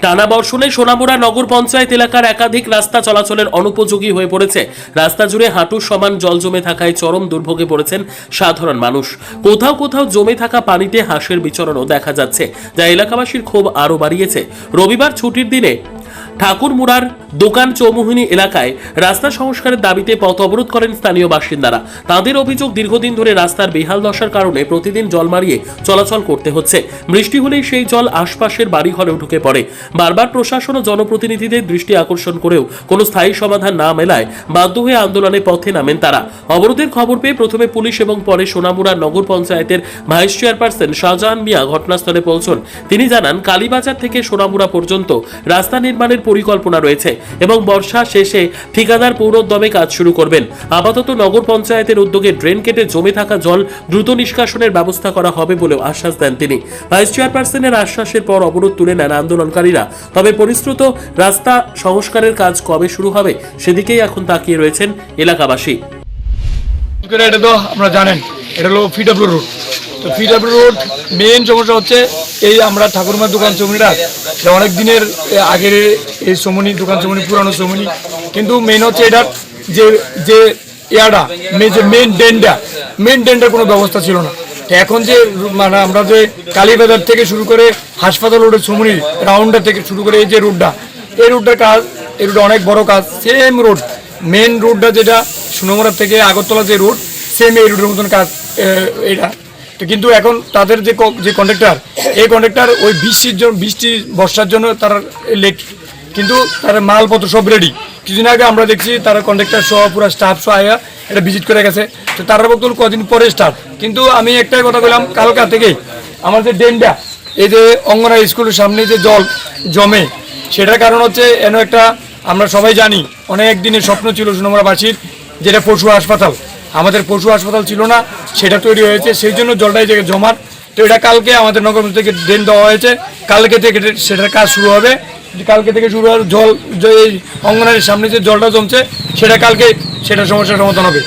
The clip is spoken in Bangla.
টানা বর্ষণে সোনামুড়া নগর পঞ্চায়েত এলাকার একাধিক রাস্তা চলাচলের অনুপযোগী হয়ে পড়েছে। রাস্তা জুড়ে হাঁটুর সমান জল জমে থাকায় চরম দুর্ভোগে পড়েছেন সাধারণ মানুষ। কোথাও কোথাও জমে থাকা পানিতে হাঁসের বিচরণও দেখা যাচ্ছে, যা এলাকাবাসীর ক্ষোভ আরও বাড়িয়েছে। রবিবার ছুটির দিনে ঠাকুরমুড়ার দোকান চৌমুহনী এলাকায় রাস্তা সংস্কারের দাবিতে পথ অবরোধ করেন স্থানীয় বাসিন্দারা। তাদের অভিযোগ, দীর্ঘদিন ধরে রাস্তার বেহাল দশার কারণে প্রতিদিন জল মারিয়ে চলাচল করতে হচ্ছে। বৃষ্টি হলেই সেই জল আশপাশের বাড়িঘরেও ঢুকে পড়ে। বারবার প্রশাসন ও জনপ্রতিনিধিদের দৃষ্টি আকর্ষণ করেও কোনো স্থায়ী সমাধান না মেলায় বাধ্য হয়ে আন্দোলনের পথে নামেন তারা। অবরোধের খবর পেয়ে প্রথমে পুলিশ এবং পরে সোনামুড়া নগর পঞ্চায়েতের ভাইস চেয়ারপারসন শাহজাহান মিয়া ঘটনাস্থলে পৌঁছন। তিনি জানান, কালীবাজার থেকে সোনামুড়া পর্যন্ত রাস্তা নির্মাণের পরিকল্পনা রয়েছে এবং বর্ষা শেষে ঠিকাদার পৌরোদ্যমে কাজ শুরু করবেন। আপাতত নগর পঞ্চায়েতের উদ্যোগে ড্রেন কেটে জমে থাকা জল দ্রুত নিষ্কাশনের ব্যবস্থা করা হবে বলেও আশ্বাস দেন তিনি। ভাইস চেয়ারপারসনের আশ্বাসের পর অবরোধ তুলে নেন আন্দোলনকারীরা। তবে পরিশ্রুত রাস্তা সংস্কারের কাজ কবে শুরু হবে সেদিকেই এখন তাকিয়ে রয়েছেন এলাকাবাসী। এটা তো আপনারা জানেন, এটা হলো ফিডব্লিউ রোড। তো ফিডব্লিউ রোড মেন সমস্যা হচ্ছে এই আমরা ঠাকুরমার দোকান চৌমুনিটা অনেক দিনের আগের এই চৌমুনি দোকান চৌমুনি পুরানো চৌমুনি, কিন্তু মেন হচ্ছে এটার যে যে ইয়াটা মেন ড্রেনটার কোনো ব্যবস্থা ছিল না। তো এখন যে মানে আমরা যে কালীবাজার থেকে শুরু করে হাসপাতাল রোডের চৌমুনি রাউন্ডা থেকে শুরু করে এই যে রোডটা, এই রোডটার কাজ, এই রোডটা অনেক বড় কাজ। সেম রোড মেন রোডটা যেটা সোনামুড়া থেকে আগরতলা যে রোড, সেম এই রোডের মতন কাজ এটা। তো কিন্তু এখন তাদের যে কন্ট্রাক্টর, এই কন্ট্রাক্টর ওই বৃষ্টি বর্ষার জন্য তারা লেট, কিন্তু তারা মালপত্র সব রেডি। কিছুদিন আগে আমরা দেখছি তারা কন্ট্রাক্টর সহ পুরো স্টাফ সহ আয়া এটা ভিজিট করে গেছে। তো তারা বক্তব্য কদিন পরে স্টার্ট, কিন্তু আমি একটাই কথা বললাম, কালকা থেকেই আমার যে ড্রেনটা এই যে অঙ্গনওয়াড়ি স্কুলের সামনে যে জল জমে, সেটার কারণ হচ্ছে এন একটা আমরা সবাই জানি অনেক দিনের স্বপ্ন ছিল সোনামুড়াবাসীর, যেটা পশু হাসপাতাল। আমাদের পশু হাসপাতাল ছিল না, সেটা তৈরি হয়েছে, সেই জন্য জলটা এই জায়গায় জমার। তো এটা কালকে আমাদের নগর থেকে ড্রেন দেওয়া হয়েছে, কালকে থেকে সেটার কাজ শুরু হবে। কালকে থেকে শুরু হবে, জল এই অঙ্গনারীর সামনে যে জলটা জমছে সেটা কালকে সেটা সমস্যার সমাধান হবে।